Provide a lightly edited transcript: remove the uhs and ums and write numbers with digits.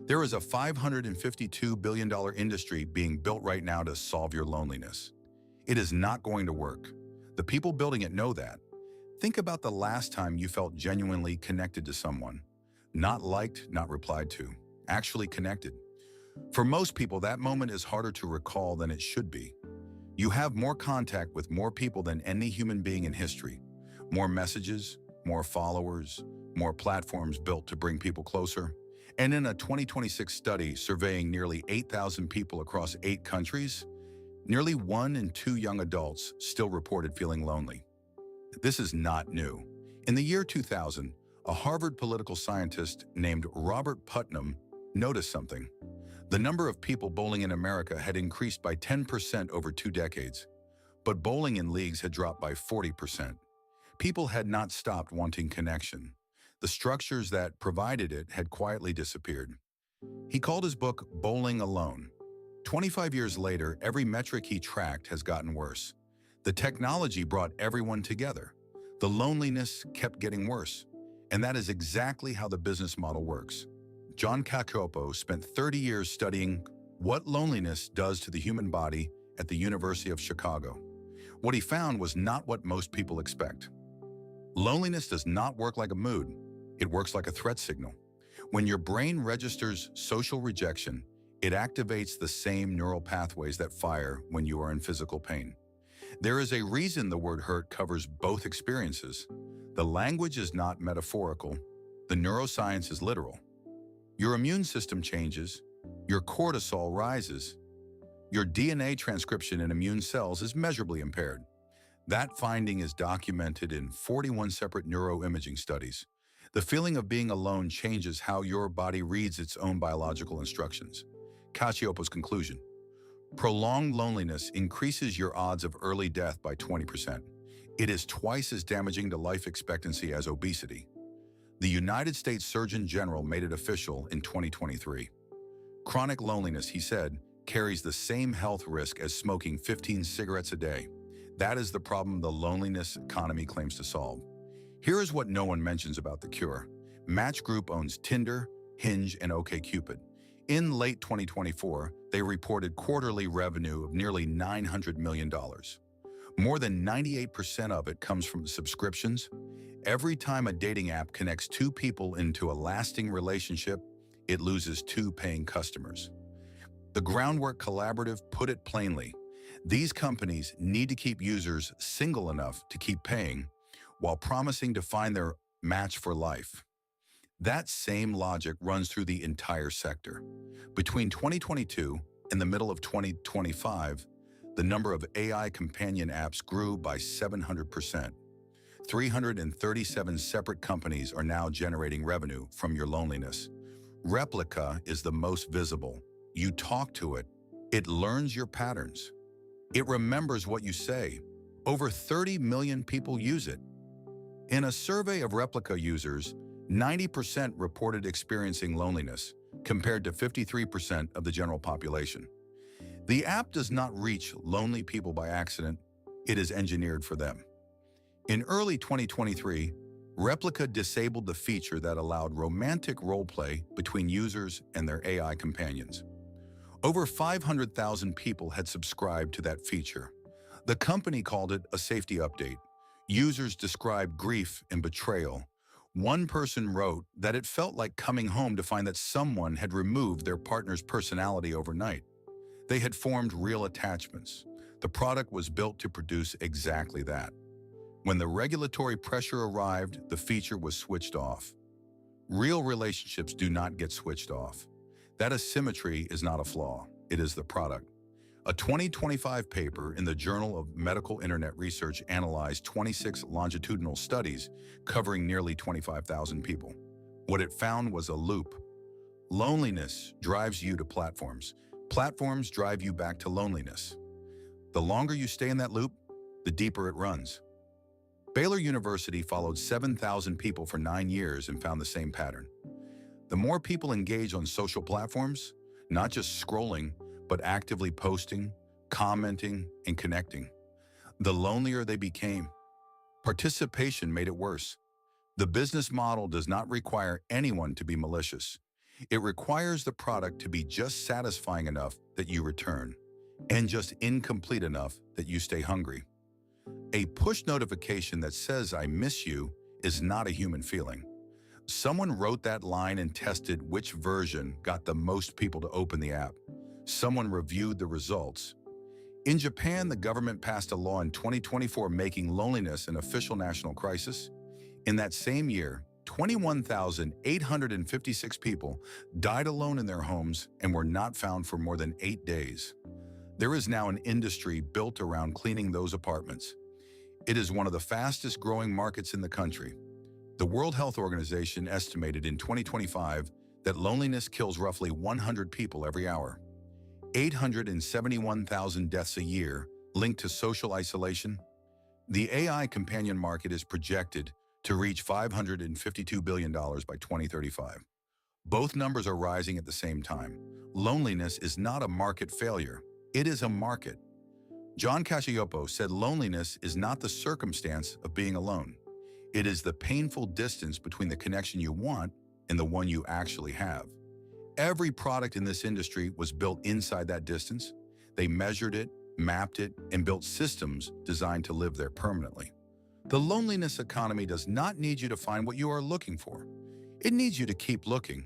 There is a $552 billion industry being built right now to solve your loneliness. It is not going to work. The people building it know that. Think about the last time you felt genuinely connected to someone. Not liked, not replied to. Actually connected. For most people, that moment is harder to recall than it should be. You have more contact with more people than any human being in history. More messages, more followers, more platforms built to bring people closer. And in a 2026 study surveying nearly 8,000 people across 8 countries, nearly 1 in 2 young adults still reported feeling lonely. This is not new. In the year 2000, a Harvard political scientist named Robert Putnam noticed something. The number of people bowling in America had increased by 10% over 2 decades, but bowling in leagues had dropped by 40%. People had not stopped wanting connection. The structures that provided it had quietly disappeared. He called his book Bowling Alone. 25 years later, every metric he tracked has gotten worse. The technology brought everyone together. The loneliness kept getting worse. And that is exactly how the business model works. John Cacioppo spent 30 years studying what loneliness does to the human body at the University of Chicago. What he found was not what most people expect. Loneliness does not work like a mood. It works like a threat signal. When your brain registers social rejection, it activates the same neural pathways that fire when you are in physical pain. There is a reason the word hurt covers both experiences. The language is not metaphorical. The neuroscience is literal. Your immune system changes. Your cortisol rises. Your DNA transcription in immune cells is measurably impaired. That finding is documented in 41 separate neuroimaging studies. The feeling of being alone changes how your body reads its own biological instructions. Cacioppo's conclusion: prolonged loneliness increases your odds of early death by 20%. It is twice as damaging to life expectancy as obesity. The United States Surgeon General made it official in 2023. Chronic loneliness, he said, carries the same health risk as smoking 15 cigarettes a day. That is the problem the loneliness economy claims to solve. Here is what no one mentions about the cure. Match Group owns Tinder, Hinge, and OkCupid. In late 2024, they reported quarterly revenue of nearly $900 million. More than 98% of it comes from subscriptions. Every time a dating app connects 2 people into a lasting relationship, it loses 2 paying customers. The Groundwork Collaborative put it plainly: these companies need to keep users single enough to keep paying, while promising to find their match for life. That same logic runs through the entire sector. Between 2022 and the middle of 2025, the number of AI companion apps grew by 700%. 337 separate companies are now generating revenue from your loneliness. Replika is the most visible. You talk to it. It learns your patterns. It remembers what you say. Over 30 million people use it. In a survey of Replika users, 90% reported experiencing loneliness, compared to 53% of the general population. The app does not reach lonely people by accident. It is engineered for them. In early 2023, Replika disabled the feature that allowed romantic roleplay between users and their AI companions. Over 500,000 people had subscribed to that feature. The company called it a safety update. Users described grief and betrayal. One person wrote that it felt like coming home to find that someone had removed their partner's personality overnight. They had formed real attachments. The product was built to produce exactly that. When the regulatory pressure arrived, the feature was switched off. Real relationships do not get switched off. That asymmetry is not a flaw. It is the product. A 2025 paper in the Journal of Medical Internet Research analyzed 26 longitudinal studies covering nearly 25,000 people. What it found was a loop. Loneliness drives you to platforms. Platforms drive you back to loneliness. The longer you stay in that loop, the deeper it runs. Baylor University followed 7,000 people for 9 years and found the same pattern. The more people engage on social platforms, not just scrolling, but actively posting, commenting, and connecting, the lonelier they became. Participation made it worse. The business model does not require anyone to be malicious. It requires the product to be just satisfying enough that you return, and just incomplete enough that you stay hungry. A push notification that says "I miss you" is not a human feeling. Someone wrote that line and tested which version got the most people to open the app. Someone reviewed the results. In Japan, the government passed a law in 2024 making loneliness an official national crisis. In that same year, 21,856 people died alone in their homes and were not found for more than 8 days. There is now an industry built around cleaning those apartments. It is one of the fastest growing markets in the country. The World Health Organization estimated in 2025 that loneliness kills roughly 100 people every hour. 871,000 deaths a year linked to social isolation. The AI companion market is projected to reach $552 billion by 2035. Both numbers are rising at the same time. Loneliness is not a market failure. It is a market. John Cacioppo said loneliness is not the circumstance of being alone. It is the painful distance between the connection you want and the one you actually have. Every product in this industry was built inside that distance. They measured it, mapped it, and built systems designed to live there permanently. The loneliness economy does not need you to find what you are looking for. It needs you to keep looking.